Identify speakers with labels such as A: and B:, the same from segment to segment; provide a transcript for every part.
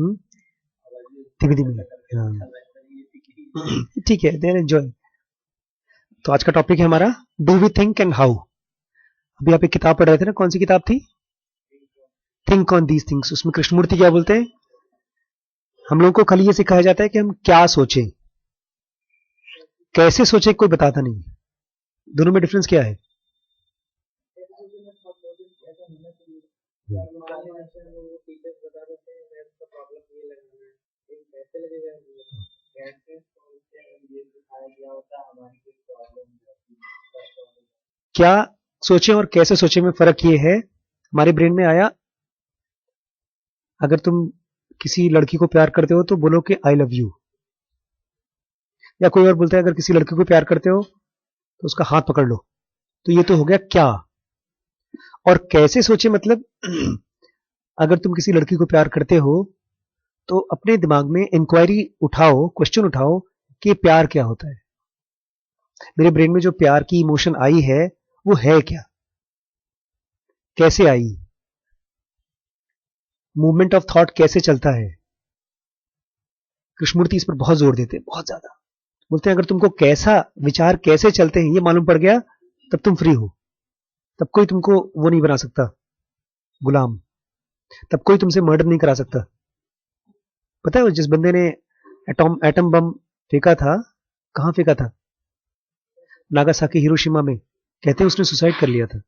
A: धीमे धीमे, हाँ ठीक है, देन एंजॉय। तो आज का टॉपिक है हमारा do we think and how. अभी आप एक किताब पढ़ रहे थे ना, कौन सी किताब थी? Think on these things. उसमें कृष्णमूर्ति क्या बोलते हैं? हम लोगों को खाली ये सिखाया जाता है कि हम क्या सोचें, कैसे सोचें कोई बताता नहीं। दोनों में डिफरेंस क्या है? क्या सोचें और कैसे सोचें में फर्क ये है, हमारे ब्रेन में आया, अगर तुम किसी लड़की को प्यार करते हो तो बोलो कि आई लव यू, या कोई और बोलता है अगर किसी लड़की को प्यार करते हो तो उसका हाथ पकड़ लो। तो ये तो हो गया क्या। और कैसे सोचे मतलब अगर तुम किसी लड़की को प्यार करते हो तो अपने दिमाग में इंक्वायरी उठाओ, क्वेश्चन उठाओ कि प्यार क्या होता है। मेरे ब्रेन में जो प्यार की इमोशन आई है वो है क्या, कैसे आई, मूवमेंट ऑफ थॉट कैसे चलता है। कृष्णमूर्ति इस पर बहुत जोर देते हैं, बहुत ज्यादा। बोलते हैं अगर तुमको कैसा विचार कैसे चलते हैं ये मालूम पड़ गया तब तुम फ्री हो, तब कोई तुमको वो नहीं बना सकता गुलाम, तब कोई तुमसे मर्डर नहीं करा सकता। पता है वो जिस बंदे ने एटम बम फेंका था, कहां फेंका था? नागासाकी हिरोशिमा में। कहते हैं उसने सुसाइड कर लिया था,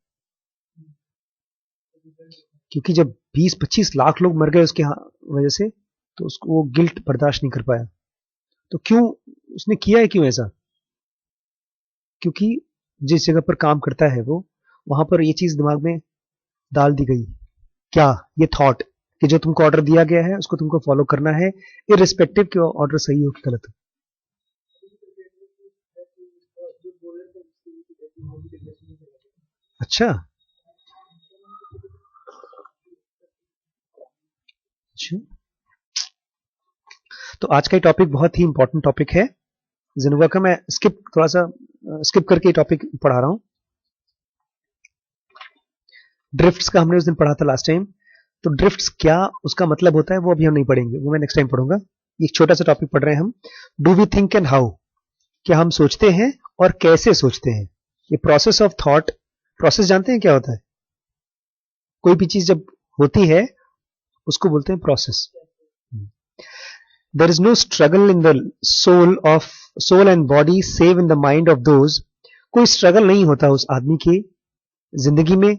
A: क्योंकि जब 20-25 लाख लोग मर गए उसके वजह से तो उसको वो गिल्ट बर्दाश्त नहीं कर पाया। तो क्यों उसने किया है, क्यों ऐसा? क्योंकि जिस जगह पर काम करता है वो, वहां पर ये चीज दिमाग में डाल दी गई, क्या, ये थॉट कि जो तुमको ऑर्डर दिया गया है उसको तुमको फॉलो करना है, इररिस्पेक्टिव कि ऑर्डर सही हो कि गलत हो। अच्छा अच्छा, तो आज का टॉपिक बहुत ही इंपॉर्टेंट टॉपिक है जिनोवा का। मैं थोड़ा सा स्किप करके टॉपिक पढ़ा रहा हूं। ड्रिफ्ट्स का हमने उस दिन पढ़ा था लास्ट टाइम। तो ड्रिफ्ट्स क्या उसका मतलब होता है वो अभी हम नहीं पढ़ेंगे, वो मैं नेक्स्ट टाइम पढ़ूंगा। एक छोटा सा टॉपिक पढ़ रहे हैं हम, do we think and how. क्या हम सोचते हैं और कैसे सोचते हैं। ये प्रोसेस ऑफ थॉट, प्रोसेस जानते हैं क्या होता है? कोई भी चीज जब होती है उसको बोलते हैं process. There is no struggle in the soul and body save in the mind of those. कोई स्ट्रगल नहीं होता उस आदमी की जिंदगी में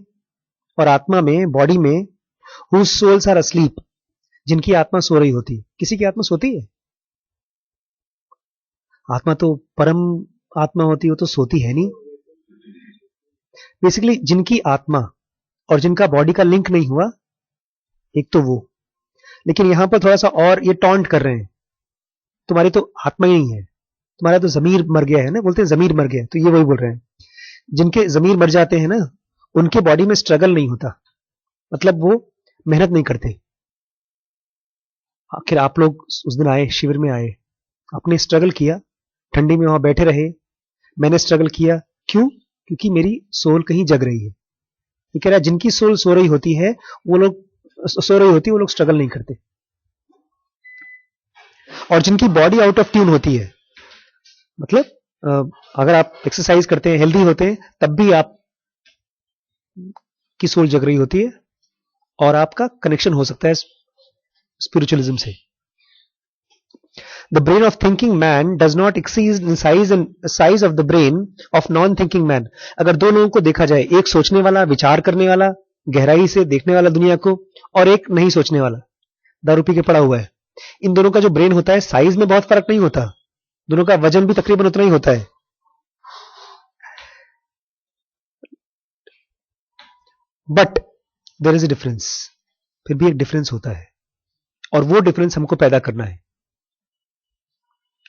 A: और आत्मा में, बॉडी में, whose souls are asleep, जिनकी आत्मा सो रही होती। किसी की आत्मा सोती है? आत्मा तो परम आत्मा होती, वो तो सोती है नहीं। बेसिकली जिनकी आत्मा और जिनका बॉडी का लिंक नहीं हुआ, एक तो वो। लेकिन यहां पर थोड़ा सा और ये टॉन्ट कर रहे हैं, तुम्हारी तो आत्मा ही नहीं है, तुम्हारा तो जमीर मर गया है ना, बोलते हैं जमीर मर गया। तो ये वही बोल रहे हैं, जिनके जमीर मर जाते हैं ना उनके बॉडी में स्ट्रगल नहीं होता, मतलब वो मेहनत नहीं करते। आखिर आप लोग उस दिन आए, शिविर में आए, आपने स्ट्रगल किया, ठंडी में वहां बैठे रहे, मैंने स्ट्रगल किया। क्यों? क्योंकि मेरी सोल कहीं जग रही है। ये कह रहा है जिनकी सोल सो रही होती है वो लोग वो लोग स्ट्रगल नहीं करते। और जिनकी बॉडी आउट ऑफ ट्यून होती है, मतलब अगर आप एक्सरसाइज करते हैं, हेल्दी होते हैं, तब भी आप की सोल जग रही होती है और आपका कनेक्शन हो सकता है स्पिरिचुअलिज्म से। The brain of thinking man does not exceed in size of the brain of non-thinking man. अगर दो लोगों को देखा जाए, एक सोचने वाला, विचार करने वाला, गहराई से देखने वाला दुनिया को, और एक नहीं सोचने वाला, दारू पी के पड़ा हुआ है, इन दोनों का जो ब्रेन होता है साइज में बहुत फर्क नहीं होता, दोनों का वजन भी तकरीबन उतना ही होता है। But there is a difference, फिर भी एक डिफरेंस होता है और वो डिफरेंस हमको पैदा करना है।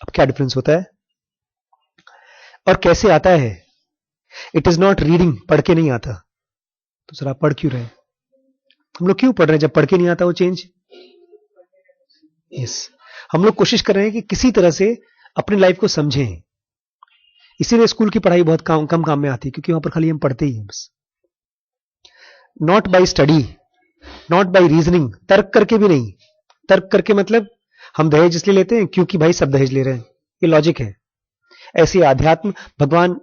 A: अब क्या डिफरेंस होता है और कैसे आता है? इट इज नॉट रीडिंग, पढ़ के नहीं आता। तो सर आप पढ़ क्यों रहे? हम लोग क्यों पढ़ रहे हैं जब पढ़ के नहीं आता वो चेंज? यस, हम लोग कोशिश कर रहे हैं कि किसी तरह से अपनी लाइफ को समझें। इसीलिए स्कूल की पढ़ाई बहुत कम काम में आती है, क्योंकि वहां पर खाली हम पढ़ते ही हैं बस। Not by study, not by reasoning, तर्क करके भी नहीं, तर्क करके मतलब हम दहेज इसलिए लेते हैं क्योंकि भाई सब दहेज ले रहे हैं, ये लॉजिक है। ऐसी अध्यात्म, भगवान,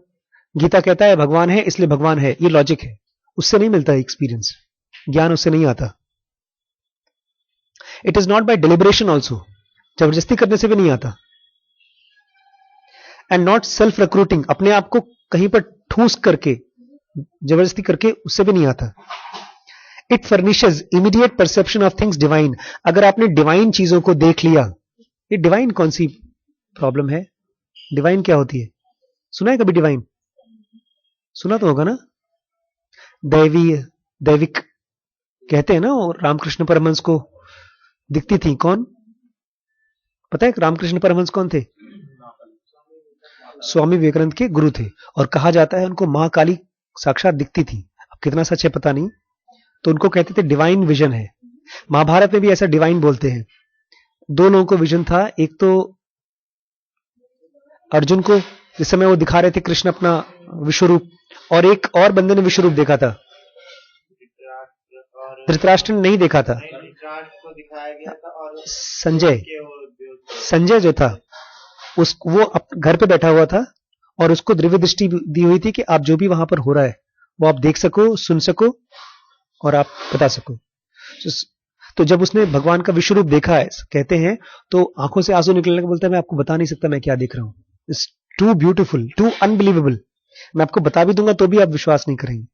A: गीता कहता है भगवान है इसलिए भगवान है, ये लॉजिक है। उससे नहीं मिलता एक्सपीरियंस, ज्ञान उससे नहीं आता। It is not by deliberation also, जबरदस्ती करने से भी नहीं आता। एंड नॉट सेल्फ रिक्रूटिंग, अपने आप को कहीं पर ठूस करके, जबरदस्ती करके, उससे भी नहीं आता। It furnishes immediate perception of things divine. अगर आपने डिवाइन चीजों को देख लिया, ये डिवाइन कौन सी प्रॉब्लम है? डिवाइन क्या होती है? सुना है कभी डिवाइन? सुना तो होगा ना। दैवीय, दैविक कहते हैं ना, और रामकृष्ण परमहंस को दिखती थी। कौन पता है रामकृष्ण परमहंस कौन थे? स्वामी विवेकानंद के गुरु थे, और कहा जाता है उनको महाकाली साक्षात दिखती थी। अब कितना सच है पता नहीं, तो उनको कहते थे डिवाइन विजन है। महाभारत में भी ऐसा डिवाइन बोलते हैं। दो लोगों को विजन था, एक तो अर्जुन को जिस समय वो दिखा रहे थे कृष्ण अपना विश्वरूप, और एक और बंदे ने विश्वरूप देखा था। धृतराष्ट्र ने नहीं देखा था, संजय जो था वो घर पे बैठा हुआ था, और उसको दिव्य दृष्टि दी हुई थी कि आप जो भी वहां पर हो रहा है वो आप देख सको, सुन सको और आप बता सको। तो जब उसने भगवान का विश्वरूप देखा है कहते हैं, तो आंखों से आंसू निकलने का बोलता है मैं आपको बता नहीं सकता मैं क्या देख रहा हूं। It's too beautiful, too unbelievable. मैं आपको बता भी दूंगा तो भी आप विश्वास नहीं करेंगे।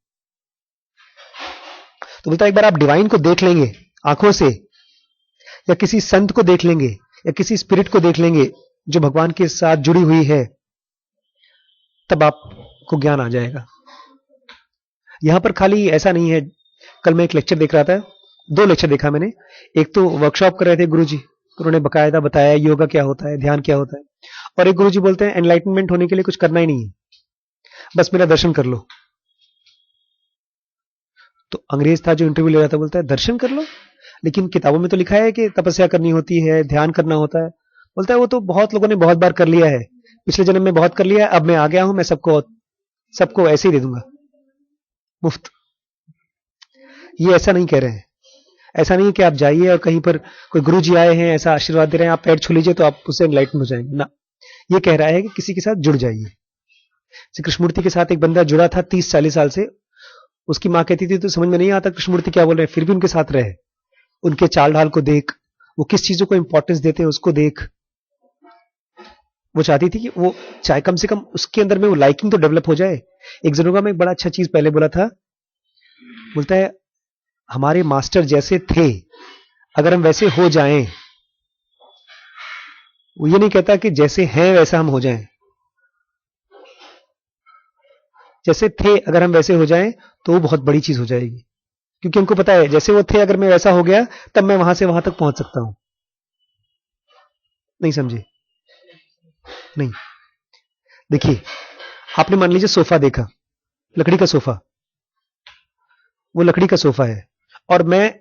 A: तो बोलता है एक बार आप डिवाइन को देख लेंगे आंखों से, या किसी संत को देख लेंगे, या किसी स्पिरिट को देख लेंगे जो भगवान के साथ जुड़ी हुई है, तब आपको ज्ञान आ जाएगा। यहां पर खाली ऐसा नहीं है। कल मैं एक लेक्चर देख रहा था, दो लेक्चर देखा मैंने। एक तो वर्कशॉप कर रहे थे गुरुजी, उन्होंने बकायदा बताया योगा क्या होता है, ध्यान क्या होता है। और एक गुरुजी बोलते हैं एनलाइटनमेंट होने के लिए कुछ करना ही नहीं है, बस मेरा दर्शन कर लो। तो अंग्रेज था जो इंटरव्यू ले रहा था, बोलता है दर्शन कर लो, लेकिन किताबों में तो लिखा है कि तपस्या करनी होती है, ध्यान करना होता है। बोलता है वो तो बहुत लोगों ने बहुत बार कर लिया है, पिछले जन्म में बहुत कर लिया है, अब मैं आ गया हूं, मैं सबको ऐसे ही दे दूंगा मुफ्त। ये ऐसा नहीं कह रहे हैं। ऐसा नहीं कि आप जाइए और कहीं पर कोई गुरु जी आए हैं ऐसा आशीर्वाद दे रहे हैं, आप पैर छू लीजिए तो आप उससे एनलाइटन हो जाएंगे ना। ये कह रहा है कि किसी के साथ जुड़ जाइए। जैसे कृष्णमूर्ति के साथ एक बंदा जुड़ा था 30-40 साल से, उसकी मां कहती थी तो समझ में नहीं आता कृष्णमूर्ति क्या बोल रहे हैं, फिर भी उनके साथ रहे। उनके चाल ढाल को देख, वो किस चीजों को इंपॉर्टेंस देते हैं उसको देख। वो चाहती थी कि वो चाहे कम से कम उसके अंदर में वो लाइकिंग तो डेवलप हो जाए। एक जनोगा में एक बड़ा अच्छा चीज पहले बोला था, बोलता है हमारे मास्टर जैसे थे अगर हम वैसे हो जाएं, वो ये नहीं कहता कि जैसे हैं वैसा हम हो जाएं, जैसे थे अगर हम वैसे हो जाएं तो वो बहुत बड़ी चीज हो जाएगी। क्योंकि उनको पता है जैसे वो थे अगर मैं वैसा हो गया तब मैं वहां से वहां तक पहुंच सकता हूं। नहीं समझे? नहीं। देखिए आपने मान लीजिए सोफा देखा, लकड़ी का सोफा, वो लकड़ी का सोफा है और मैं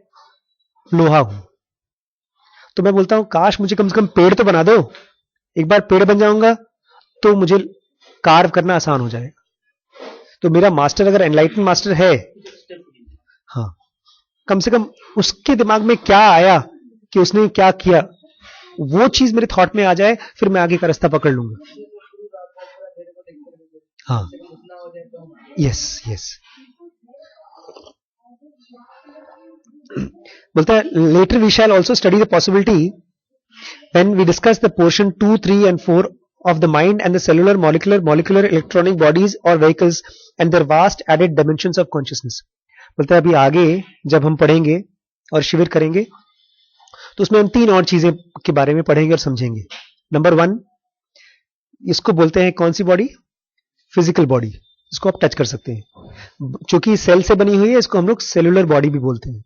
A: लोहा हूं, तो मैं बोलता हूं काश मुझे कम से कम पेड़ तो बना दो। एक बार पेड़ बन जाऊंगा तो मुझे कार्व करना आसान हो जाएगा। तो मेरा मास्टर अगर एनलाइटन मास्टर है, हाँ, कम से कम उसके दिमाग में क्या आया कि उसने क्या किया, वो चीज मेरे थॉट में आ जाए, फिर मैं आगे का रास्ता पकड़ लूंगा। हाँ, यस यस। बोलता है later we shall also study the possibility when we discuss the portion 2, 3 and 4 of the mind and the cellular, molecular electronic bodies or vehicles and their vast added dimensions of consciousness। बोलता है अभी आगे जब हम पढ़ेंगे और शिविर करेंगे तो उसमें हम 3 और चीजें के बारे में पढ़ेंगे और समझेंगे। नंबर 1, इसको बोलते हैं कौन सी बॉडी? फिजिकल बॉडी, इसको आप टच कर सकते हैं। चूंकि सेल से बनी हुई है इसको हम लोग सेलुलर बॉडी भी बोलते हैं।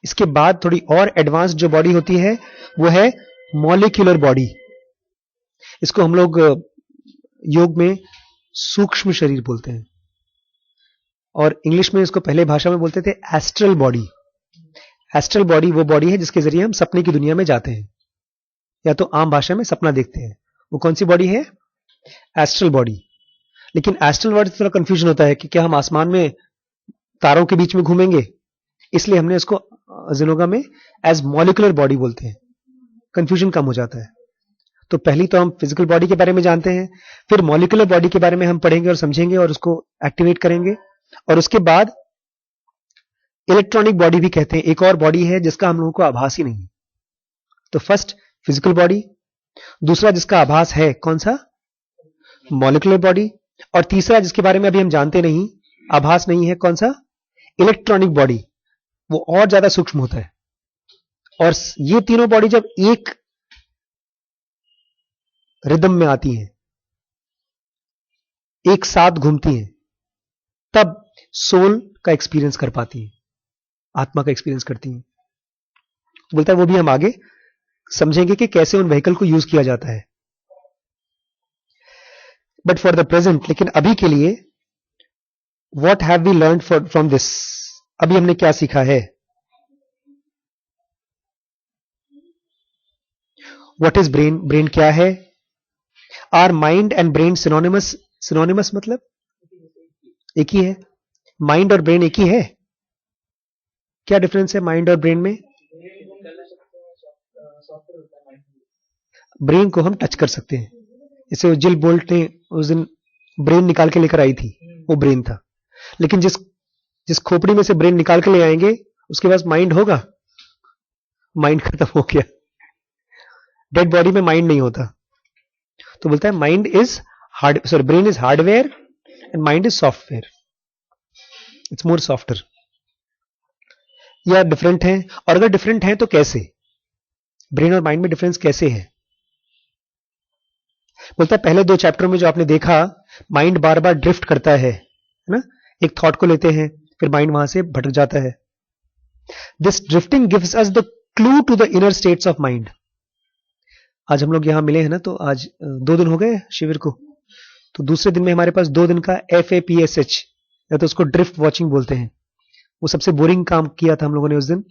A: इसके बाद थोड़ी और एडवांस जो बॉडी होती है वो है मॉलिक्यूलर बॉडी। इसको हम लोग योग में सूक्ष्म शरीर बोलते हैं, और इंग्लिश में इसको पहले भाषा में बोलते थे एस्ट्रल बॉडी। एस्ट्रल बॉडी वो बॉडी है जिसके जरिए हम सपने की दुनिया में जाते हैं, या तो आम भाषा में सपना देखते हैं। वो कौन सी बॉडी है? Astral body. लेकिन एस्ट्रल बॉडी से थोड़ा कंफ्यूजन होता है कि क्या हम आसमान में तारों के बीच में घूमेंगे, इसलिए हमने उसको जिनोगा में एज मॉलिकुलर बॉडी बोलते हैं, कंफ्यूजन कम हो जाता है। तो पहली तो हम फिजिकल बॉडी के बारे में जानते हैं, फिर मॉलिकुलर बॉडी के बारे में हम पढ़ेंगे और समझेंगे और उसको एक्टिवेट करेंगे, और उसके बाद इलेक्ट्रॉनिक बॉडी भी कहते हैं, एक और बॉडी है जिसका हम लोगों को आभास ही नहीं है। तो फर्स्ट फिजिकल बॉडी, दूसरा जिसका आभास है कौन सा, मॉलिकुलर बॉडी, और तीसरा जिसके बारे में अभी हम जानते नहीं, आभास नहीं है, कौन सा, इलेक्ट्रॉनिक बॉडी, वो और ज्यादा सूक्ष्म होता है। और ये तीनों बॉडी जब एक रिदम में आती हैं, एक साथ घूमती हैं, तब सोल का एक्सपीरियंस कर पाती हैं, आत्मा का एक्सपीरियंस करती हैं। बोलता है वो भी हम आगे समझेंगे कि कैसे उन व्हीकल को यूज किया जाता है। बट फॉर द प्रेजेंट, लेकिन अभी के लिए, what have we learn from this, अभी हमने क्या सीखा है। व्हाट इज ब्रेन, ब्रेन क्या है। Are mind and brain synonymous, synonymous मतलब एक ही है, माइंड और ब्रेन एक ही है। क्या डिफरेंस है माइंड और ब्रेन में। ब्रेन को हम टच कर सकते हैं, जैसे उज्जैल बोल्ट ने उस दिन ब्रेन निकाल के लेकर आई थी, वो ब्रेन था। लेकिन जिस खोपड़ी में से ब्रेन निकाल के ले आएंगे उसके पास माइंड होगा, माइंड खत्म हो गया। डेड बॉडी में माइंड नहीं होता। तो बोलता है mind is hard, sorry brain is hardware and mind is software, it's more softer. या डिफरेंट है, और अगर डिफरेंट है तो कैसे, ब्रेन और माइंड में डिफरेंस कैसे है। बोलता है पहले 2 चैप्टर में जो आपने देखा, माइंड बार बार ड्रिफ्ट करता है ना, एक थॉट को लेते हैं फिर माइंड वहां से भटक जाता है। This drifting gives us the clue to the inner states of mind. आज हम लोग यहां मिले हैं ना, तो आज 2 दिन हो गए शिविर को, तो दूसरे दिन में हमारे पास 2 दिन का FAPSH, या तो उसको ड्रिफ्ट वॉचिंग बोलते हैं। वो सबसे बोरिंग काम किया था हम लोगों ने उस दिन,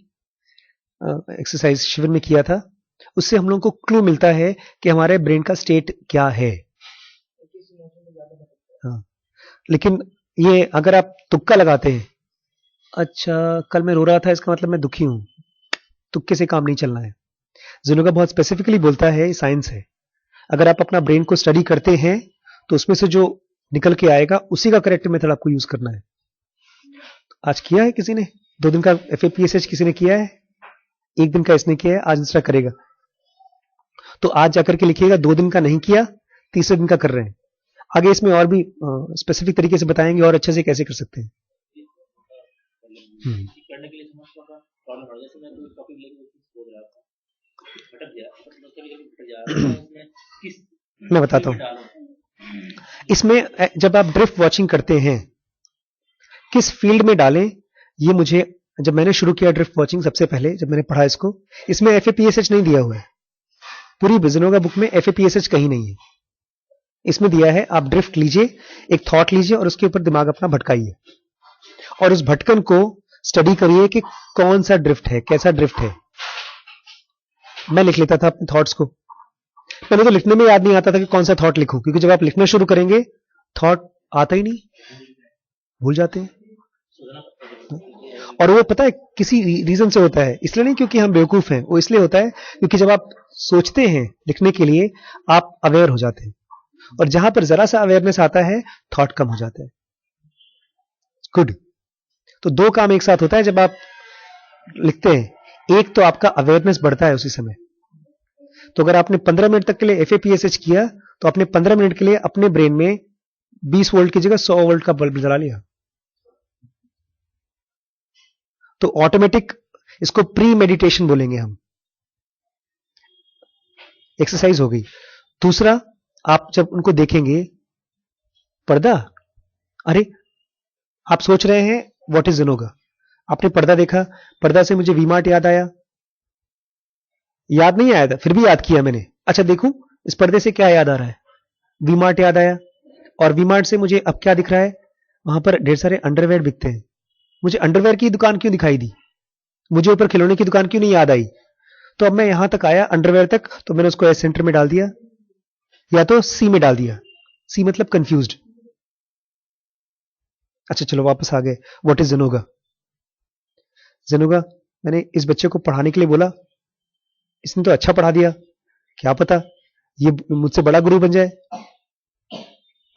A: एक्सरसाइज शिविर में किया था। उससे हम लोगों को क्लू मिलता है कि हमारे ब्रेन का स्टेट क्या है। हाँ, लेकिन ये अगर आप तुक्का लगाते हैं, अच्छा कल मैं रो रहा था इसका मतलब मैं दुखी हूं, तुक्के से काम नहीं चलना है। जिनोगा बहुत स्पेसिफिकली बोलता है, साइंस है, अगर आप अपना ब्रेन को स्टडी करते हैं तो उसमें से जो निकल के आएगा उसी का करेक्ट मेथड आपको यूज करना है। आज किया है किसी ने 2 दिन का FAPSH, किसी ने किया है, 1 दिन का इसने किया है, आज दूसरा करेगा। तो आज जाकर के लिखिएगा 2 दिन का नहीं किया, तीसरे दिन का कर रहे हैं। आगे इसमें और भी स्पेसिफिक तरीके से बताएंगे और अच्छे से कैसे कर सकते हैं। करने के लिए मैं बताता हूं। इसमें जब आप ड्रिफ्ट वॉचिंग करते हैं किस फील्ड में डालें, ये मुझे जब मैंने शुरू किया ड्रिफ्ट वॉचिंग, सबसे पहले जब मैंने पढ़ा इसको, इसमें FAPSH नहीं दिया हुआ है, पूरी जिनोगा बुक में FAPSH कहीं नहीं है। इसमें दिया है आप ड्रिफ्ट लीजिए, एक थॉट लीजिए और उसके ऊपर दिमाग अपना भटकाइए और उस भटकन को स्टडी करिए कि कौन सा ड्रिफ्ट है, कैसा ड्रिफ्ट है। मैं लिख लेता था अपने थॉट्स को, पहले तो लिखने में याद नहीं आता था कि कौन सा थॉट लिखूं, क्योंकि जब आप लिखना शुरू करेंगे थॉट आता ही नहीं, भूल जाते हैं। और वो पता है किसी रीजन से होता है, इसलिए नहीं क्योंकि हम बेवकूफ हैं, वो इसलिए होता है क्योंकि जब आप सोचते हैं लिखने के लिए आप अवेयर हो जाते हैं, और जहां पर जरा सा अवेयरनेस आता है थॉट कम हो जाता है। गुड। तो 2 काम एक साथ होता है जब आप लिखते हैं, एक तो आपका अवेयरनेस बढ़ता है उसी समय। तो अगर आपने 15 मिनट तक के लिए FAPSH किया तो आपने 15 मिनट के लिए अपने ब्रेन में 20 वोल्ट की जगह 100 वोल्ट का बल्ब जला लिया। तो ऑटोमेटिक, इसको प्री मेडिटेशन बोलेंगे हम, एक्सरसाइज हो गई। दूसरा, आप जब उनको देखेंगे, पर्दा, अरे आप सोच रहे हैं व्हाट इज जिनोगा, आपने पर्दा देखा, पर्दा से मुझे वी-मार्ट याद आया, याद नहीं आया था फिर भी याद किया मैंने, अच्छा देखूं इस पर्दे से क्या याद आ रहा है, वी-मार्ट याद आया, और वी-मार्ट से मुझे अब क्या दिख रहा है, वहां पर ढेर सारे अंडरवेयर बिकते हैं, मुझे अंडरवेयर की दुकान क्यों दिखाई दी, मुझे ऊपर खिलौने की दुकान क्यों नहीं याद आई। तो अब मैं यहां तक आया अंडरवेयर तक, तो मैंने उसको एस सेंटर में डाल दिया या तो सी में डाल दिया, सी मतलब कंफ्यूज्ड। अच्छा चलो वापस आ गए, व्हाट इज जिनोगा। जनूगा, मैंने इस बच्चे को पढ़ाने के लिए बोला, इसने तो अच्छा पढ़ा दिया, क्या पता ये मुझसे बड़ा गुरु बन जाए।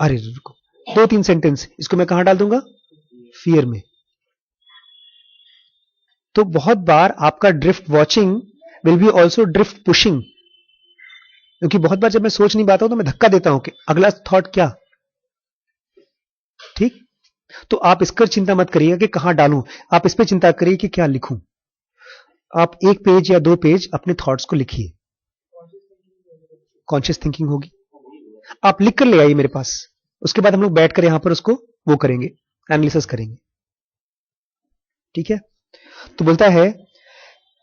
A: अरे रुको, 2-3 सेंटेंस, इसको मैं कहां डाल दूंगा? फियर में। तो बहुत बार आपका drift watching will be also drift pushing, क्योंकि बहुत बार जब मैं सोच नहीं पाता हूं तो मैं धक्का देता हूं कि अगला थॉट क्या। ठीक, तो आप इस पर चिंता मत करिएगा कि कहां डालूं, आप इस पर चिंता करिए कि क्या लिखूं। आप 1 पेज या 2 पेज अपने थॉट्स को लिखिए। कॉन्शियस थिंकिंग होगी, आप लिख कर ले आइए मेरे पास, उसके बाद हम लोग बैठ कर यहां पर उसको वो करेंगे, एनालिसिस करेंगे। ठीक है, तो बोलता है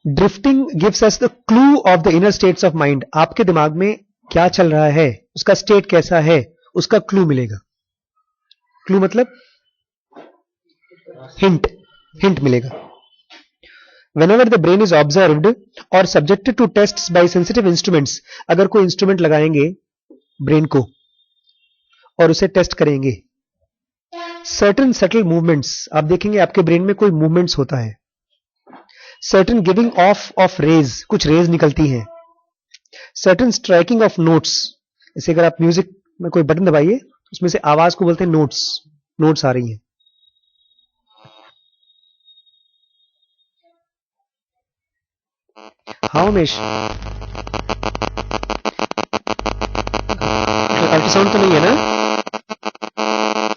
A: drifting gives us the clue of the inner states of mind. आपके दिमाग में क्या चल रहा है, उसका स्टेट कैसा है, उसका क्लू मिलेगा। क्लू मतलब हिंट, हिंट मिलेगा। Whenever the brain is observed or subjected to tests by sensitive instruments, अगर कोई इंस्ट्रूमेंट लगाएंगे ब्रेन को और उसे टेस्ट करेंगे, certain subtle movements, आप देखेंगे आपके ब्रेन में कोई मूवमेंट्स होता है, certain giving off of rays, कुछ रेज निकलती हैं, certain striking of notes, जैसे अगर आप म्यूजिक में कोई बटन दबाइए उसमें से आवाज को बोलते हैं नोट्स, नोट्स आ रही हैं। हाँ उमेश, अल्ट्रासाउंड तो नहीं है ना?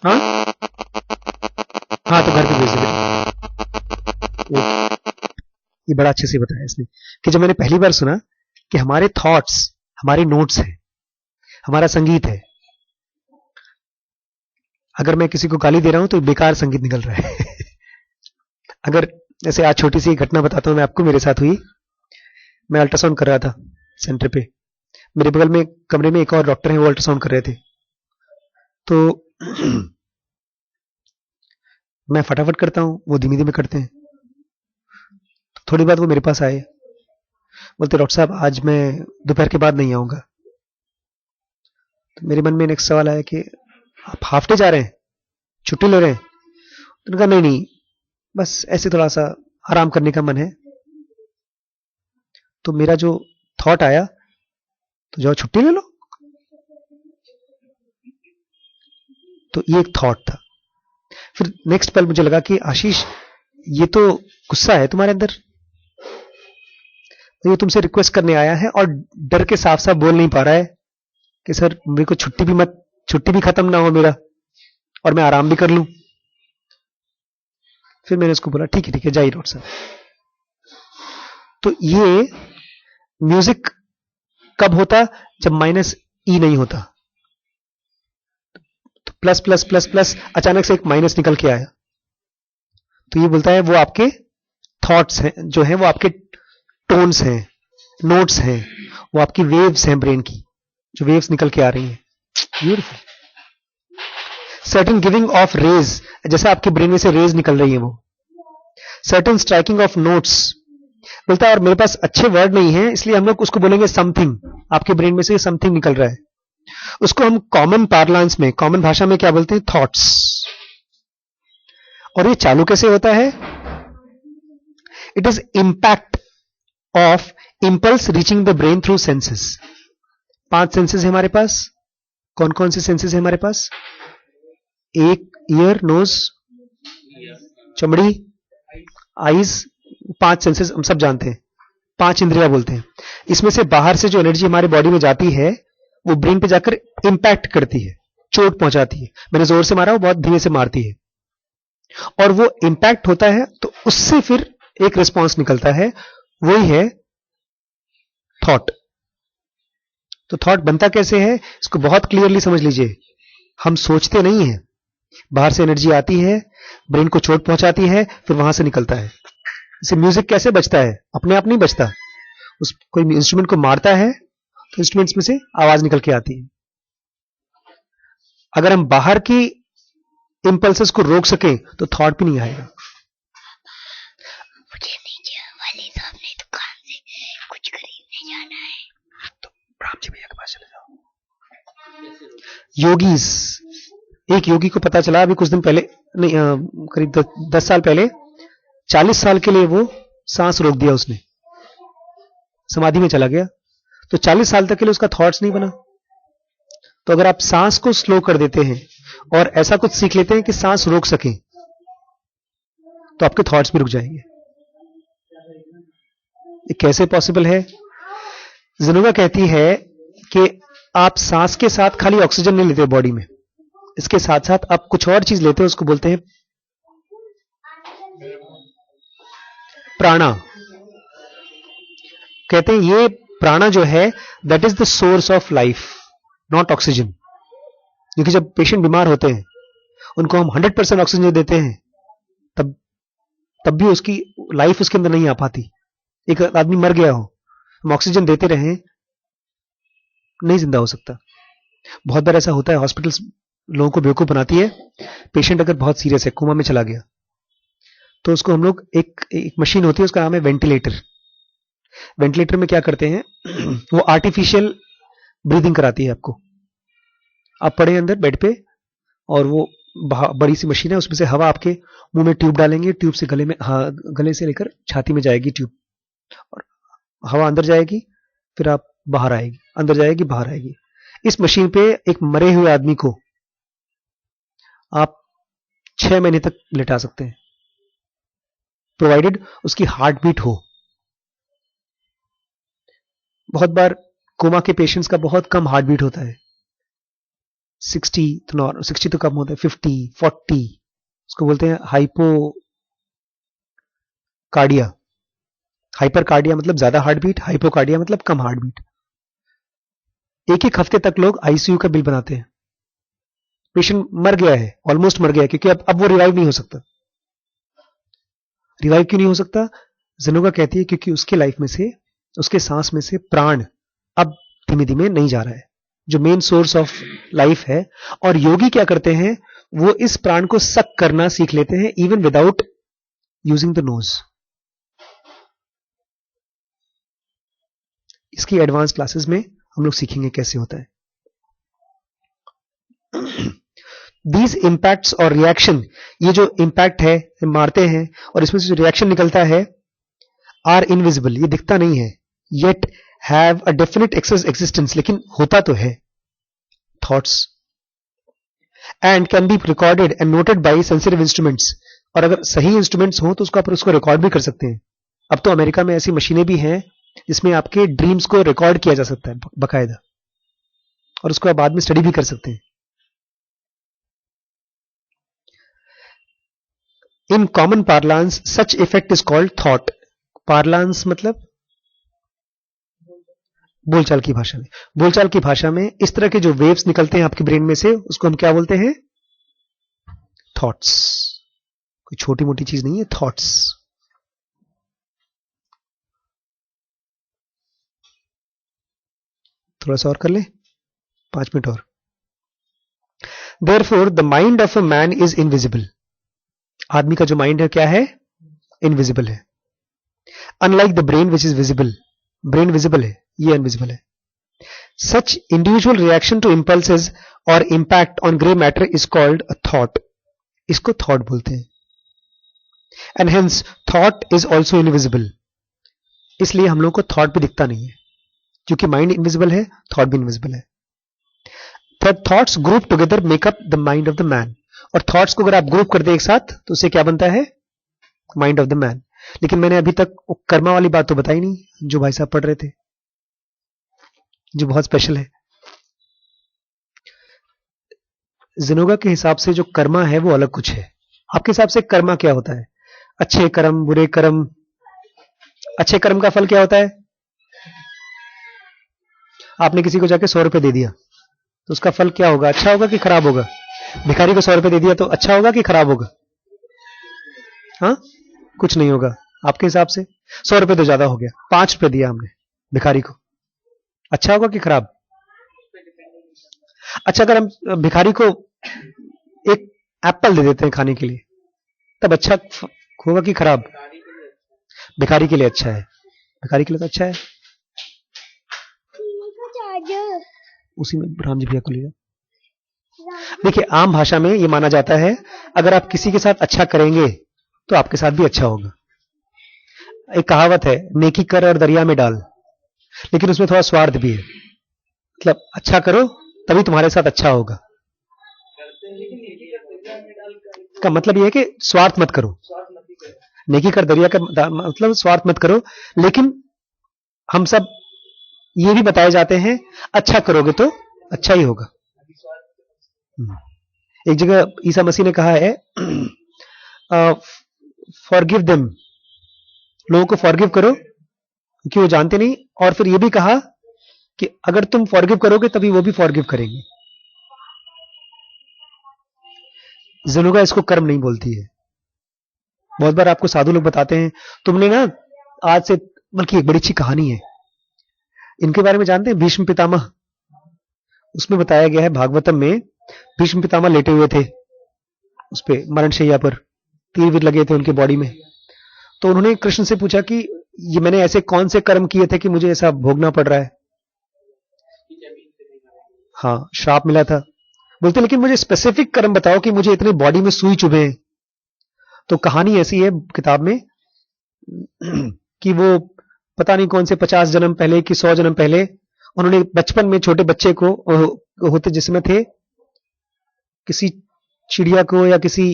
A: हाँ हाँ, तो घर पे भेज दे। ये बड़ा अच्छे से बताया इसने कि जब मैंने पहली बार सुना कि हमारे थॉट्स हमारे नोट्स हैं, हमारा संगीत है। अगर मैं किसी को गाली दे रहा हूं तो बेकार संगीत निकल रहा है। अगर जैसे आज छोटी सी घटना बताता हूं मैं आपको, मेरे साथ हुई। मैं अल्ट्रासाउंड कर रहा था सेंटर पे, मेरे बगल में कमरे में एक और डॉक्टर हैं, वो अल्ट्रासाउंड कर रहे थे। तो मैं फटाफट करता हूं, वो धीमे धीमे करते हैं। तो थोड़ी बाद वो मेरे पास आए, बोलते डॉक्टर साहब आज मैं दोपहर के बाद नहीं आऊंगा। तो मेरे मन में नेक्स्ट सवाल आया कि आप हाफ डे जा रहे हैं, छुट्टी ले रहे हैं? तो उन्होंने कहा नहीं नहीं, बस ऐसे थोड़ा सा आराम करने का मन है। तो मेरा जो थॉट आया, तो जाओ छुट्टी ले लो। तो ये एक थॉट था। फिर नेक्स्ट पल मुझे लगा कि आशीष ये तो गुस्सा है तुम्हारे अंदर, तो ये तुमसे रिक्वेस्ट करने आया है और डर के साफ साफ बोल नहीं पा रहा है कि सर मेरे को छुट्टी भी खत्म ना हो मेरा और मैं आराम भी कर लूं। फिर मैंने उसको बोला ठीक है जाइए डॉक्टर साहब। तो ये म्यूजिक कब होता? जब माइनस ई नहीं होता। तो प्लस प्लस प्लस प्लस अचानक से एक माइनस निकल के आया। तो ये बोलता है वो आपके थॉट्स हैं, जो हैं वो आपके टोन्स हैं, नोट्स हैं, वो आपकी वेव्स हैं ब्रेन की, जो वेव्स निकल के आ रही हैं। Beautiful. Certain giving off rays, जैसे आपके ब्रेन में से रेज निकल रही है वो। सर्टेन स्ट्राइकिंग ऑफ नोट्स, बोलता है और मेरे पास अच्छे वर्ड नहीं है इसलिए हम लोग उसको बोलेंगे समथिंग। आपके ब्रेन में से समथिंग निकल रहा है, उसको हम कॉमन पार्लांस में, कॉमन भाषा में क्या बोलते हैं? थॉट्स। और ये चालू कैसे होता है? It is impact of impulse reaching the brain through senses. 5 senses है हमारे पास। कौन कौन से सेंसेस है हमारे पास? एक ईयर, नोज, चमड़ी, आईज, 5 सेंसेस हम सब जानते हैं, 5 इंद्रियां बोलते हैं। इसमें से बाहर से जो एनर्जी हमारे बॉडी में जाती है वो ब्रेन पे जाकर इंपैक्ट करती है, चोट पहुंचाती है। मैंने जोर से मारा, वो बहुत धीरे से मारती है, और वो इंपैक्ट होता है तो उससे फिर एक रिस्पॉन्स निकलता है, वही है थॉट। तो थॉट बनता कैसे है इसको बहुत क्लियरली समझ लीजिए। हम सोचते नहीं हैं, बाहर से एनर्जी आती है, ब्रेन को चोट पहुंचाती है, फिर वहां से निकलता है। जैसे म्यूजिक कैसे बजता है? अपने आप नहीं बजता, उस कोई इंस्ट्रूमेंट को मारता है तो इंस्ट्रूमेंट्स में से आवाज निकल के आती है। अगर हम बाहर की इंपल्सेस को रोक सकें तो थॉट भी नहीं आएगा।
B: मुझे नीचे वाले साहब ने दुकान से कुछ खरीदने जाना है,
A: तो राम जी भैया के पास चले जाओ। योगीज, एक योगी को पता चला अभी कुछ दिन पहले, नहीं करीब 10 साल पहले, 40 साल के लिए वो सांस रोक दिया उसने, समाधि में चला गया, तो 40 साल तक के लिए उसका थॉट्स नहीं बना। तो अगर आप सांस को स्लो कर देते हैं और ऐसा कुछ सीख लेते हैं कि सांस रोक सके, तो आपके थॉट्स भी रुक जाएंगे। ये कैसे पॉसिबल है? ज़ेनोवा कहती है कि आप सांस के साथ खाली ऑक्सीजन नहीं लेते बॉडी में, इसके साथ साथ आप कुछ और चीज लेते हैं, उसको बोलते हैं प्राणा। कहते हैं ये प्राणा जो है that is the source of life, not oxygen. क्योंकि जब पेशेंट बीमार होते हैं उनको हम 100% ऑक्सीजन देते हैं, तब भी उसकी लाइफ उसके अंदर नहीं आ पाती। एक आदमी मर गया हो, हम ऑक्सीजन देते रहें, नहीं जिंदा हो सकता। बहुत बार ऐसा होता है, हॉस्पिटल्स लोगों को बेवकूफ बनाती है। पेशेंट अगर बहुत सीरियस है, कोमा में चला गया, तो उसको हम लोग एक मशीन होती है, उसका नाम है वेंटिलेटर। वेंटिलेटर में क्या करते हैं, वो आर्टिफिशियल ब्रीदिंग कराती है आपको। आप पड़े अंदर बेड पे और वो बड़ी सी मशीन है, उसमें से हवा आपके मुंह में ट्यूब डालेंगे, ट्यूब से गले में, गले से लेकर छाती में जाएगी ट्यूब, और हवा अंदर जाएगी, फिर आप बाहर आएगी, अंदर जाएगी, बाहर आएगी। इस मशीन पे एक मरे हुए आदमी को आप 6 महीने तक लेटा सकते हैं, प्रोवाइडेड उसकी हार्ट बीट हो। बहुत बार कोमा के पेशेंट्स का बहुत कम हार्ट बीट होता है, 60 तो कम होता है, 50, 40, उसको बोलते हैं हाइपोकार्डिया। हाइपरकार्डिया मतलब ज्यादा हार्ट बीट, हाइपोकार्डिया मतलब कम हार्ट बीट। एक हफ्ते तक लोग आईसीयू का बिल बनाते हैं। पेशेंट मर गया है, ऑलमोस्ट मर गया है, क्योंकि अब वो रिवाइव नहीं हो सकता। रिवाइव क्यों नहीं हो सकता? ज़ेनोवा कहती है क्योंकि उसके लाइफ में से, उसके सांस में से प्राण अब धीमे धीमे नहीं जा रहा है, जो मेन सोर्स ऑफ लाइफ है। और योगी क्या करते हैं, वो इस प्राण को सक करना सीख लेते हैं, even without using the nose. इसकी एडवांस क्लासेस में हम लोग सीखेंगे कैसे होता है। दीज इंपैक्ट्स और रिएक्शन, ये जो इंपैक्ट है, मारते हैं और इसमें से जो रिएक्शन निकलता है, आर इनविजिबल, ये दिखता नहीं है, yet have a definite existence, लेकिन होता तो है, thoughts, and can be recorded and noted bye sensitive instruments. और अगर सही इंस्ट्रूमेंट्स हो तो उसको रिकॉर्ड भी कर सकते हैं। अब तो अमेरिका में ऐसी मशीनें भी हैं जिसमें आपके ड्रीम्स को रिकॉर्ड किया जा सकता है बकायदा, और उसको आप बाद में स्टडी भी कर सकते हैं। In common parlance such effect is called thought. Parlance मतलब बोलचाल की भाषा में। बोलचाल की भाषा में इस तरह के जो वेव्स निकलते हैं आपके ब्रेन में से, उसको हम क्या बोलते हैं? थॉट्स। कोई छोटी मोटी चीज नहीं है, थॉट्स। थोड़ा सा और कर ले, 5 मिनट और। Therefore, the mind of a man is invisible. आदमी का जो माइंड है क्या है? इनविजिबल है। Unlike the brain which is visible, brain visible है, ये अनविजिबल है। Such individual reaction to impulses और impact on grey matter is called a thought. इसको थॉट बोलते हैं। And hence thought is also invisible. इसलिए हम लोग को थॉट भी दिखता नहीं है, क्योंकि माइंड इनविजिबल है, थॉट भी इनविजिबल है। Thoughts group together make up the mind of the man. और थॉट्स को अगर आप ग्रुप कर दे एक साथ तो उससे क्या बनता है? Mind of the man. लेकिन मैंने अभी तक कर्मा वाली बात तो बताई नहीं, जो भाई साहब पढ़ रहे थे, जो बहुत स्पेशल है। ज़ेनोवा के हिसाब से जो कर्मा है वो अलग कुछ है। आपके हिसाब से कर्मा क्या होता है? अच्छे कर्म, बुरे कर्म। अच्छे कर्म का फल क्या होता है? आपने किसी को जाके 100 रुपए दे दिया, तो उसका फल क्या होगा? अच्छा होगा कि खराब होगा? भिखारी को 100 रुपए दे दिया तो अच्छा होगा कि खराब होगा? हाँ, कुछ नहीं होगा आपके हिसाब से। 100 रुपए तो ज्यादा हो गया, 5 रुपए दिया हमने भिखारी को, अच्छा होगा कि खराब? अच्छा, अगर हम भिखारी को एक एप्पल दे देते हैं खाने के लिए, तब अच्छा होगा कि खराब? भिखारी के लिए अच्छा है, भिखारी के लिए तो अच्छा है। उसी में राम जी भैया को लिया। देखिए, आम भाषा में ये माना जाता है, अगर आप किसी के साथ अच्छा करेंगे तो आपके साथ भी अच्छा होगा। एक कहावत है, नेकी कर और दरिया में डाल, लेकिन उसमें थोड़ा स्वार्थ भी है। मतलब अच्छा करो तभी तुम्हारे साथ अच्छा होगा। का मतलब यह है कि स्वार्थ मत करो। नेकी कर दरिया का मतलब स्वार्थ मत करो, लेकिन हम सब ये भी बताए जाते हैं अच्छा करोगे तो अच्छा ही होगा। एक जगह ईसा मसीह ने कहा है फॉरगिव देम, लोगों को फॉरगिव करो क्योंकि वो जानते नहीं। और फिर ये भी कहा कि अगर तुम फॉरगिव करोगे तभी वो भी फॉरगिव करेंगे। ज़ुनुगा इसको कर्म नहीं बोलती है। बहुत बार आपको साधु लोग बताते हैं तुमने ना आज से, बल्कि एक बड़ी अच्छी कहानी है इनके बारे में जानते हैं, भीष्म पितामह। उसमें बताया गया है भागवतम में, भीष्म पितामह लेटे हुए थे उस पे मरणशैया पर, तीर वीर लगे थे उनके बॉडी में। तो उन्होंने कृष्ण से पूछा कि ये मैंने ऐसे कौन से कर्म किए थे कि मुझे ऐसा भोगना पड़ रहा है। हाँ, श्राप मिला था। बोलते लेकिन मुझे स्पेसिफिक कर्म बताओ कि मुझे इतने बॉडी में सुई चुभे। तो कहानी ऐसी है किताब में कि वो पता नहीं कौन से 50 जन्म पहले कि 100 जन्म पहले उन्होंने बचपन में छोटे बच्चे को होते जिसमें थे, किसी चिड़िया को या किसी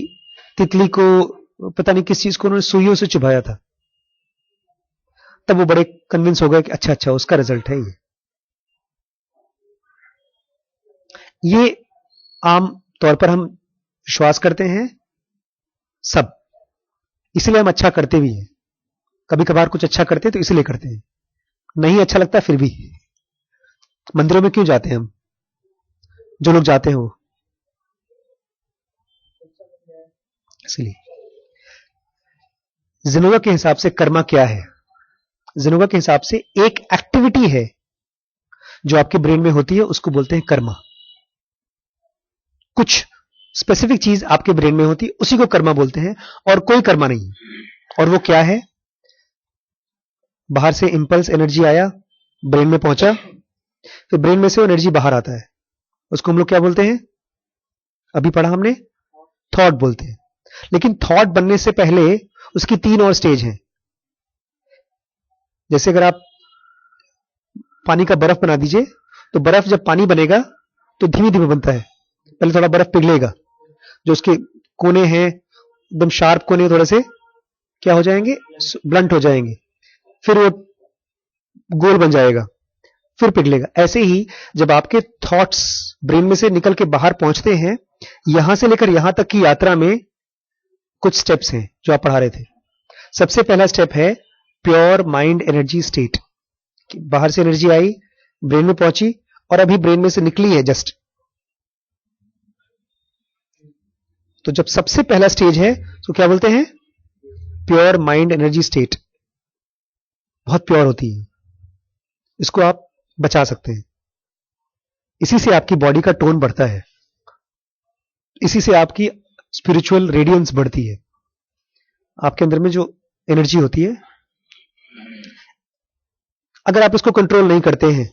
A: तितली को, पता नहीं किस चीज को उन्होंने सुइयों से चुभाया था। तब वो बड़े कन्विंस हो गए कि अच्छा अच्छा उसका रिजल्ट है ये आम तौर पर हम विश्वास करते हैं सब, इसलिए हम अच्छा करते भी हैं। कभी कभार कुछ अच्छा करते हैं तो इसलिए करते हैं, नहीं अच्छा लगता फिर भी। मंदिरों में क्यों जाते हैं हम, जो लोग जाते हो इसलिए। ज़ुनुगा के हिसाब से कर्मा क्या है? ज़ुनुगा के हिसाब से एक एक्टिविटी है जो आपके ब्रेन में होती है, उसको बोलते हैं कर्मा। कुछ स्पेसिफिक चीज आपके ब्रेन में होती है, उसी को कर्मा बोलते हैं, और कोई कर्मा नहीं। और वो क्या है? बाहर से इंपल्स एनर्जी आया, ब्रेन में पहुंचा, फिर ब्रेन में से वो एनर्जी बाहर आता है, उसको हम लोग क्या बोलते हैं? अभी पढ़ा हमने, थॉट बोलते हैं। लेकिन थॉट बनने से पहले उसकी 3 और स्टेज हैं। जैसे अगर आप पानी का बर्फ बना दीजिए, तो बर्फ जब पानी बनेगा तो धीमे धीमे बनता है। पहले थोड़ा बर्फ पिघलेगा, जो उसके कोने हैं एकदम शार्प कोने थोड़े से क्या हो जाएंगे? ब्लंट हो जाएंगे, फिर वो गोल बन जाएगा, फिर पिघलेगा। ऐसे ही जब आपके थॉट्स ब्रेन में से निकल के बाहर पहुंचते हैं, यहां से लेकर यहां तक की यात्रा में कुछ स्टेप्स हैं जो आप पढ़ा रहे थे। सबसे पहला स्टेप है प्योर माइंड एनर्जी स्टेट। बाहर से एनर्जी आई, ब्रेन में पहुंची और अभी ब्रेन में से निकली है जस्ट। तो जब सबसे पहला स्टेज है तो क्या बोलते हैं? Pure mind energy state. बहुत प्योर होती है, इसको आप बचा सकते हैं। इसी से आपकी बॉडी का टोन बढ़ता है, इसी से आपकी स्पिरिचुअल रेडियंस बढ़ती है। आपके अंदर में जो एनर्जी होती है, अगर आप इसको कंट्रोल नहीं करते हैं,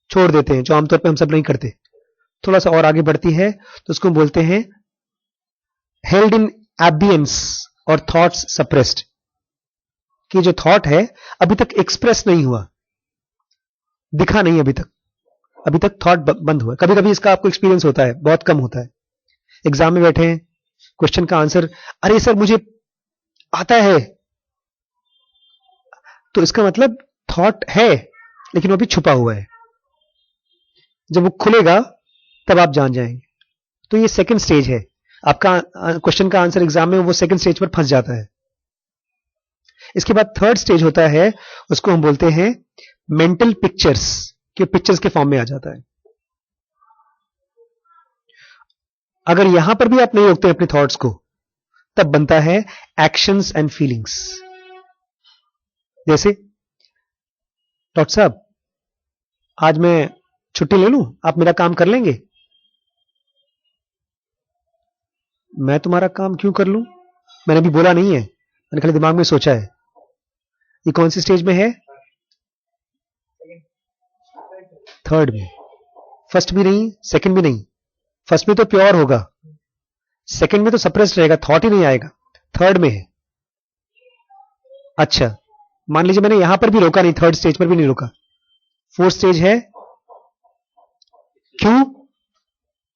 A: छोड़ देते हैं, जो आमतौर पे हम सब नहीं करते, थोड़ा सा और आगे बढ़ती है तो उसको बोलते हैं हेल्ड इन एबियंस और थॉट्स सप्रेस्ड। कि जो थॉट है अभी तक एक्सप्रेस नहीं हुआ, दिखा नहीं अभी तक थॉट बंद हुआ। कभी कभी इसका आपको एक्सपीरियंस होता है, बहुत कम होता है। एग्जाम में बैठे हैं, क्वेश्चन का आंसर अरे सर मुझे आता है, तो इसका मतलब थॉट है लेकिन वो भी छुपा हुआ है। जब वो खुलेगा तब आप जान जाएंगे। तो ये सेकंड स्टेज है। आपका क्वेश्चन का आंसर एग्जाम में वो सेकंड स्टेज पर फंस जाता है। इसके बाद थर्ड स्टेज होता है, उसको हम बोलते हैं मेंटल पिक्चर्स, कि पिक्चर्स के फॉर्म में आ जाता है। अगर यहां पर भी आप नहीं रोकते अपने थॉट्स को, तब बनता है एक्शंस एंड फीलिंग्स। जैसे डॉक्टर साहब आज मैं छुट्टी ले लूं, आप मेरा काम कर लेंगे? मैं तुम्हारा काम क्यों कर लूं? मैंने अभी बोला नहीं है, मैंने खाली दिमाग में सोचा है। ये कौन सी स्टेज में है? थर्ड में। फर्स्ट भी नहीं, सेकंड भी नहीं। फर्स्ट में तो प्योर होगा, सेकंड में तो सप्रेस्ड रहेगा, थॉट ही नहीं आएगा। थर्ड में है अच्छा, मान लीजिए मैंने यहां पर भी रोका नहीं, थर्ड स्टेज पर भी नहीं रोका, फोर्थ स्टेज है, क्यों?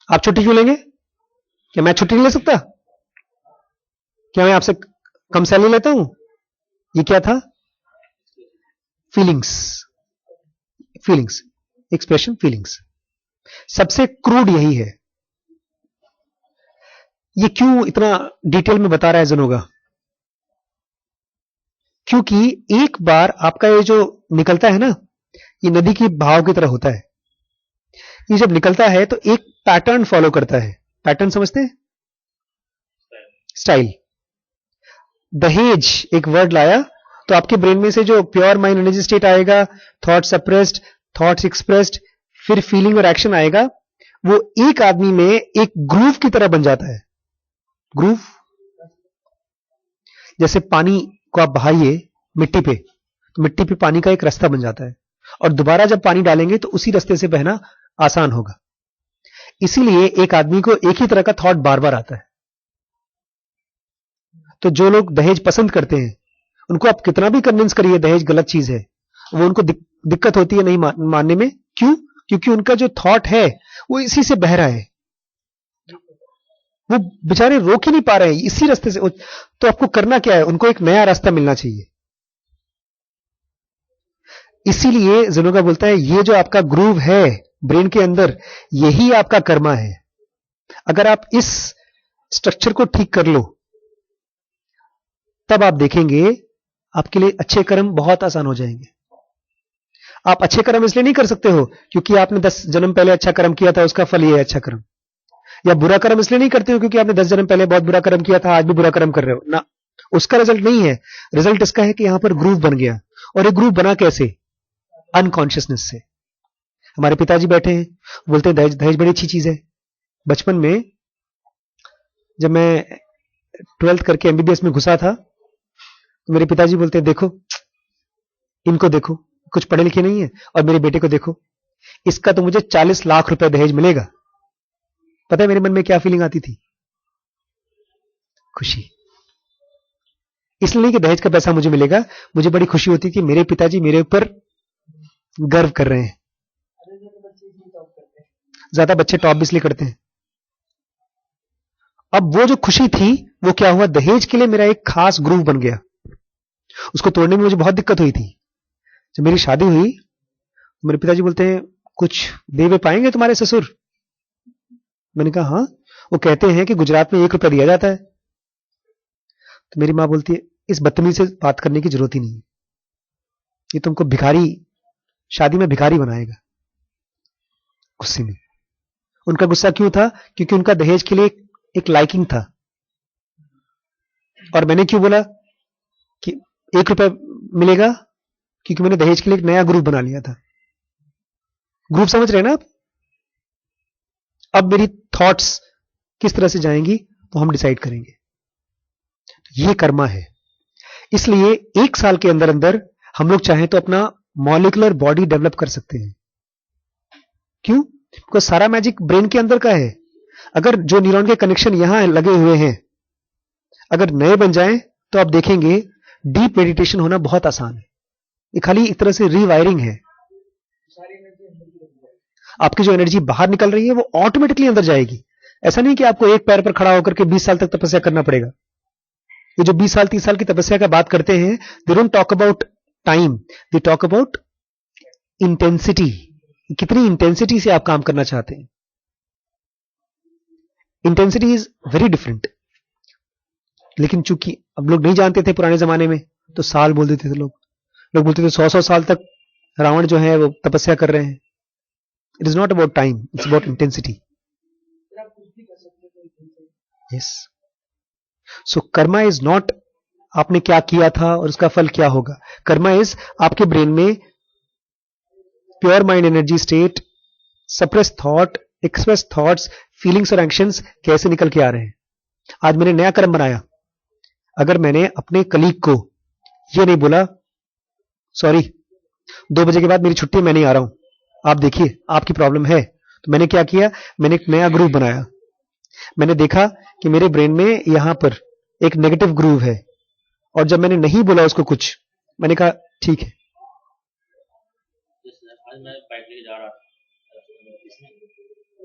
A: आप छुट्टी क्यों लेंगे? क्या मैं छुट्टी नहीं ले सकता? क्या मैं आपसे कम सैलरी लेता हूं? ये क्या था? Feelings, feelings, expression feelings. सबसे क्रूड यही है। ये क्यों इतना डिटेल में बता रहा है जनोगा? क्योंकि एक बार आपका ये जो निकलता है ना, ये नदी की बहाव की तरह होता है। ये जब निकलता है तो एक पैटर्न फॉलो करता है। पैटर्न समझते हैं? स्टाइल। दहेज एक वर्ड लाया तो आपके ब्रेन में से जो प्योर माइंड एनर्जी स्टेट आएगा, थॉट सप्रेस्ड, थॉट्स एक्सप्रेस्ड, फिर फीलिंग और एक्शन आएगा, वो एक आदमी में एक ग्रूव की तरह बन जाता है। ग्रूव, जैसे पानी को आप बहाइए मिट्टी पे, तो मिट्टी पे पानी का एक रास्ता बन जाता है, और दोबारा जब पानी डालेंगे तो उसी रास्ते से बहना आसान होगा। इसीलिए एक आदमी को एक ही तरह का थॉट बार बार आता है। तो जो लोग दहेज पसंद करते हैं, उनको आप कितना भी कन्विंस करिए दहेज गलत चीज है, वो उनको दिक्कत होती है नहीं मानने में। क्यों? क्योंकि उनका जो थॉट है वो इसी से बह रहा है, वो बेचारे रोक ही नहीं पा रहे हैं इसी रास्ते से। तो आपको करना क्या है? उनको एक नया रास्ता मिलना चाहिए। इसीलिए ज़ेनोगा बोलता है ये जो आपका ग्रूव है ब्रेन के अंदर, यही आपका कर्मा है। अगर आप इस स्ट्रक्चर को ठीक कर लो, तब आप देखेंगे आपके लिए अच्छे कर्म बहुत आसान हो जाएंगे। आप अच्छे कर्म इसलिए नहीं कर सकते हो क्योंकि आपने 10 जन्म पहले अच्छा कर्म किया था, उसका फल ये है अच्छा कर्म। या बुरा कर्म इसलिए नहीं करते हो क्योंकि आपने 10 जन्म पहले बहुत बुरा कर्म किया था, आज भी बुरा कर्म कर रहे हो ना, उसका रिजल्ट नहीं है। रिजल्ट इसका है कि यहां पर ग्रूव बन गया। और ये ग्रूव बना कैसे? अनकॉन्शियसनेस से। हमारे पिताजी बैठे हैं, बोलते हैं दहेज दहेज बड़ी अच्छी चीज है। बचपन में जब मैं 12th करके एमबीबीएस में घुसा था, तो मेरे पिताजी बोलते हैं देखो इनको, देखो कुछ पढ़े लिखे नहीं है, और मेरे बेटे को देखो, इसका तो मुझे 40 लाख रुपए दहेज मिलेगा। पता है मेरे मन में क्या फीलिंग आती थी? खुशी। इसलिए नहीं कि दहेज का पैसा मुझे मिलेगा, मुझे बड़ी खुशी होती कि मेरे पिताजी मेरे ऊपर गर्व कर रहे हैं। ज्यादा बच्चे टॉप इसलिए करते हैं। अब वो जो खुशी थी वो क्या हुआ? दहेज के लिए मेरा एक खास ग्रूव बन गया। उसको तोड़ने में मुझे बहुत दिक्कत हुई थी। जब मेरी शादी हुई, मेरे पिताजी बोलते हैं कुछ दे पाएंगे तुम्हारे ससुर? मैंने कहा हाँ। वो कहते हैं कि गुजरात में 1 रुपया दिया जाता है। तो मेरी मां बोलती है इस बदतमीज से बात करने की जरूरत ही नहीं है, ये तुमको भिखारी, शादी में भिखारी बनाएगा। गुस्से में। उनका गुस्सा क्यों था? क्योंकि उनका दहेज के लिए एक लाइकिंग था। और मैंने क्यों बोला कि 1 रुपया मिलेगा? क्योंकि मैंने दहेज के लिए एक नया ग्रुप बना लिया था। ग्रुप समझ रहे हैं ना आप? अब मेरी थॉट्स किस तरह से जाएंगी तो हम डिसाइड करेंगे। ये कर्मा है। इसलिए 1 साल के अंदर अंदर हम लोग चाहें तो अपना मॉलिक्यूलर बॉडी डेवलप कर सकते हैं। क्यों? क्योंकि सारा मैजिक ब्रेन के अंदर का है। अगर जो न्यूरॉन के कनेक्शन यहां लगे हुए हैं अगर नए बन जाएं तो आप देखेंगे डीप मेडिटेशन होना बहुत आसान है। ये खाली एक तरह से रीवायरिंग है। आपकी जो एनर्जी बाहर निकल रही है वो ऑटोमेटिकली अंदर जाएगी। ऐसा नहीं कि आपको एक पैर पर खड़ा होकर के 20 साल तक तपस्या करना पड़ेगा। ये जो 20 साल 30 साल की तपस्या का बात करते हैं, they don't talk about time, they talk about intensity. कितनी इंटेंसिटी से आप काम करना चाहते हैं। Intensity is very different. लेकिन चूंकि अब लोग नहीं जानते थे पुराने जमाने में, तो साल बोल देते थे लोग बोलते थे 100 साल तक रावण जो है वो तपस्या कर रहे हैं। It is not about time, it's about intensity. Yes. So Karma is not आपने क्या किया था और उसका फल क्या होगा। कर्मा इज आपके ब्रेन में pure mind energy state, suppress thought, express thoughts, feelings और एक्शंस कैसे निकल के आ रहे हैं। आज मैंने नया कर्म बनाया। अगर मैंने अपने कलीग को यह नहीं बोला सॉरी 2 बजे के बाद मेरी छुट्टी, मैं नहीं आ रहा हूं, आप देखिए आपकी प्रॉब्लम है, तो मैंने क्या किया? मैंने एक नया ग्रुप बनाया। मैंने देखा कि मेरे ब्रेन में यहां पर एक नेगेटिव ग्रूव है और जब मैंने नहीं बोला उसको कुछ, मैंने कहा ठीक है।
C: आज मैं बाइक लेके जा रहा था,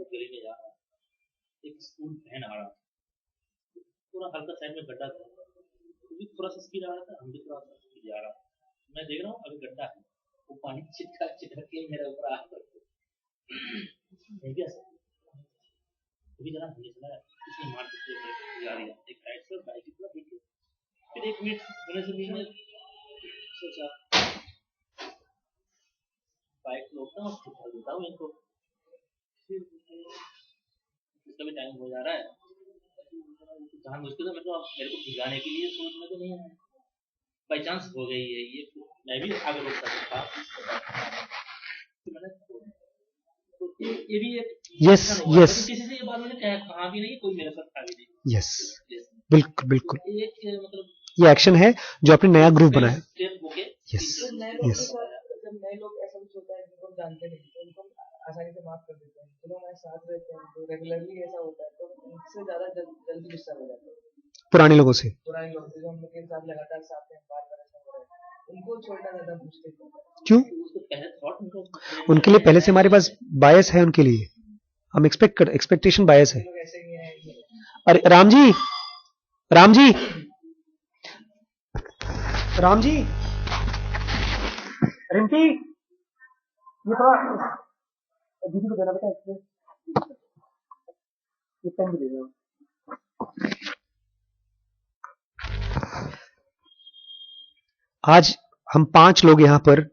C: गली में जा रहा, एक स्कूल वैन आ रहा, पूरा हल्का साइड में गड्ढा था, वो भी थोड़ा सा स्पीड आ रहा था, हम भी थोड़ा सा स्पीड जा रहा। मैं देख रहा हूँ अभी गड्ढा है, वो पानी चिटका चिटक के मेरे ऊपर आ रहा अभी जरा हमने चला इसने मार के जा रही है, एक राइट से बाइक पूरा पीछे, फिर 1 मिनट होने से भी मैं सोचा बाइक रोकता हूँ, ठुकर देता हूँ इनको, फिर इसका भी टाइम हो जा रहा है, जहाँ मुश्किल है मेरे को भिगाने के लिए सोच में तो नहीं है, बाई चांस हो गई है ये, मैं भी आगे रोक सकता था, तो ये भी एक
A: यस यस,
C: किसी से ये बात मैंने कहा भी नहीं, कोई मेरे साथ था भी नहीं।
A: यस, बिल्कुल बिल्कुल,
C: एक मतलब
A: ये एक्शन है जो आपने नया ग्रुप बनाया।
C: स्टेप होके
A: यस यस,
D: जब नए लोग ऐसा कुछ होता है जिनको हम जानते नहीं तो उनको आसानी से माफ कर देते हैं, चलो हमारे साथ रहते हैं तो रेगुलरली ऐसा होता है तो उनसे ज्यादा जल्दी गुस्सा हो जाता है।
A: पुराने लोगों से,
D: पुराने लोग जो हम लोग के साथ लगातार साथ हैं, बार बार ऐसा हो रहा है, उनको छोड़ना ज्यादा मुश्किल है।
A: क्यों?
C: उसको पहले थॉट
A: उनके लिए पहले से हमारे पास बायस है, उनके लिए हम एक्सपेक्टेशन बायस है।
D: लोग ऐसे ही हैं।
A: अरे राम जी, राम जी, राम जी, रिम्पी, ये थोड़ा दीदी को देना बेटा, इसमें ये पेन भी दे दो। आज हम 5 लोग यहां पर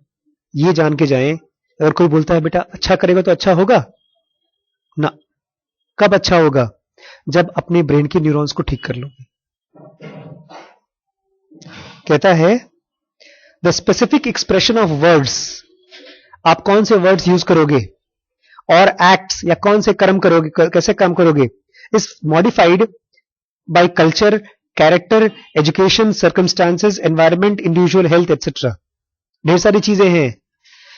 A: ये जान के जाएं, अगर कोई बोलता है बेटा अच्छा करेगा तो अच्छा होगा ना, कब अच्छा होगा? जब अपने ब्रेन के न्यूरॉन्स को ठीक कर लोगे। कहता है the specific expression of words, आप कौन से वर्ड्स यूज करोगे और एक्ट्स या कौन से कर्म करोगे, कैसे काम करोगे, is modified by culture, character, education, circumstances, environment, individual health etcetera. ढेर सारी चीजें हैं।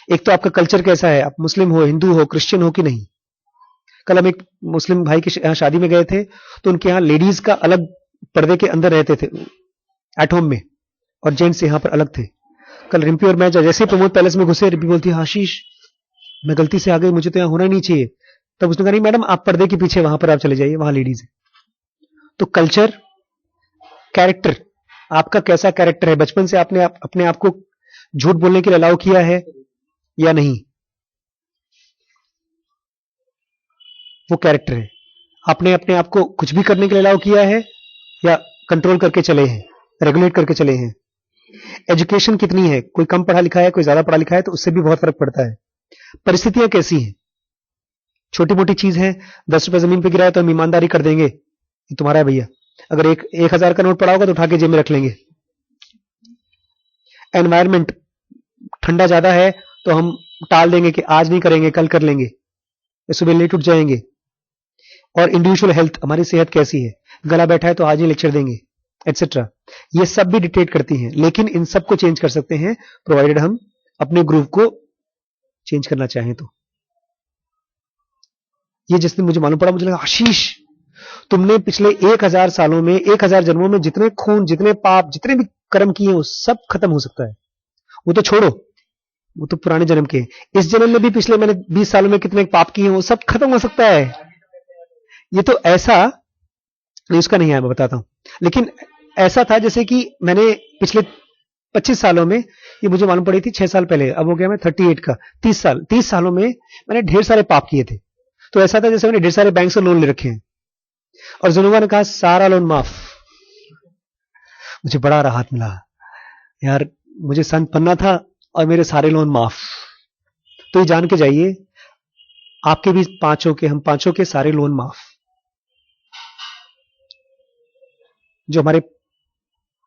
A: एक तो आपका कल्चर कैसा है, आप मुस्लिम हो, हिंदू हो, क्रिश्चियन हो कि नहीं। कल हम एक मुस्लिम भाई के यहाँ शादी में गए थे तो उनके यहाँ लेडीज का अलग पर्दे के अंदर रहते थे एट होम में, और जेंट्स यहाँ पर अलग थे। कल रिम्पी और मैं जैसे प्रमोद पैलेस में घुसे, रिम्पी बोलती है आशीष मैं गलती से आ गई, मुझे तो यहाँ होना नहीं चाहिए। तब उसने कहा नहीं मैडम आप पर्दे के पीछे वहां पर आप चले जाइए, वहां लेडीज है। तो कल्चर, कैरेक्टर, आपका कैसा कैरेक्टर है, बचपन से आपने अपने आप को झूठ बोलने के लिए अलाउ किया है या नहीं, वो कैरेक्टर है। आपने अपने आप को कुछ भी करने के लिए अलाउ किया है या कंट्रोल करके चले हैं, रेगुलेट करके चले हैं। एजुकेशन कितनी है, कोई कम पढ़ा लिखा है, कोई ज्यादा पढ़ा लिखा है, तो उससे भी बहुत फर्क पड़ता है। परिस्थितियां कैसी हैं, छोटी मोटी चीज है, 10 रुपए जमीन पे गिरा है तो हम ईमानदारी कर देंगे ये तुम्हारा है भैया, अगर 1,000 का नोट पड़ा होगा तो उठा के जेब में रख लेंगे। एनवायरमेंट, ठंडा ज्यादा है तो हम टाल देंगे कि आज नहीं करेंगे कल कर लेंगे, सुबह लेट उठ जाएंगे। और इंडिविजुअल हेल्थ, हमारी सेहत कैसी है, गला बैठा है तो आज ही लेक्चर देंगे एटसेट्रा। ये सब भी डिक्टेट करती हैं, लेकिन इन सब को चेंज कर सकते हैं प्रोवाइडेड हम अपने ग्रुप को चेंज करना चाहें तो। ये जिस दिन मुझे मालूम पड़ा, मुझे लगा आशीष तुमने पिछले 1000 सालों में, 1000 जन्मों में जितने खून, जितने पाप, जितने भी कर्म किए वो सब खत्म हो सकता है। वो तो छोड़ो, वो तो पुराने जन्म के, इस जन्म में भी पिछले मैंने 20 सालों में कितने पाप किए वो सब खत्म हो सकता है। ये तो ऐसा उसका नहीं है, मैं बताता हूं, लेकिन ऐसा था जैसे कि मैंने पिछले 25 सालों में, ये मुझे मालूम पड़ी थी 6 साल पहले, अब हो गया मैं 38 का, 30 सालों में मैंने ढेर सारे पाप किए थे। तो ऐसा था जैसे मैंने ढेर सारे बैंक से लोन ले रखे हैं और जुनूबा ने कहा सारा लोन माफ। मुझे बड़ा राहत मिला यार, मुझे संत बनना था और मेरे सारे लोन माफ। तो ये जान के जाइए आपके भी 5 के, हम 5 के सारे लोन माफ, जो हमारे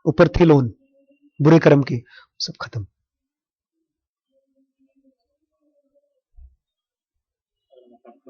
A: ऊपर थे लोन बुरे कर्म के, सब खत्म।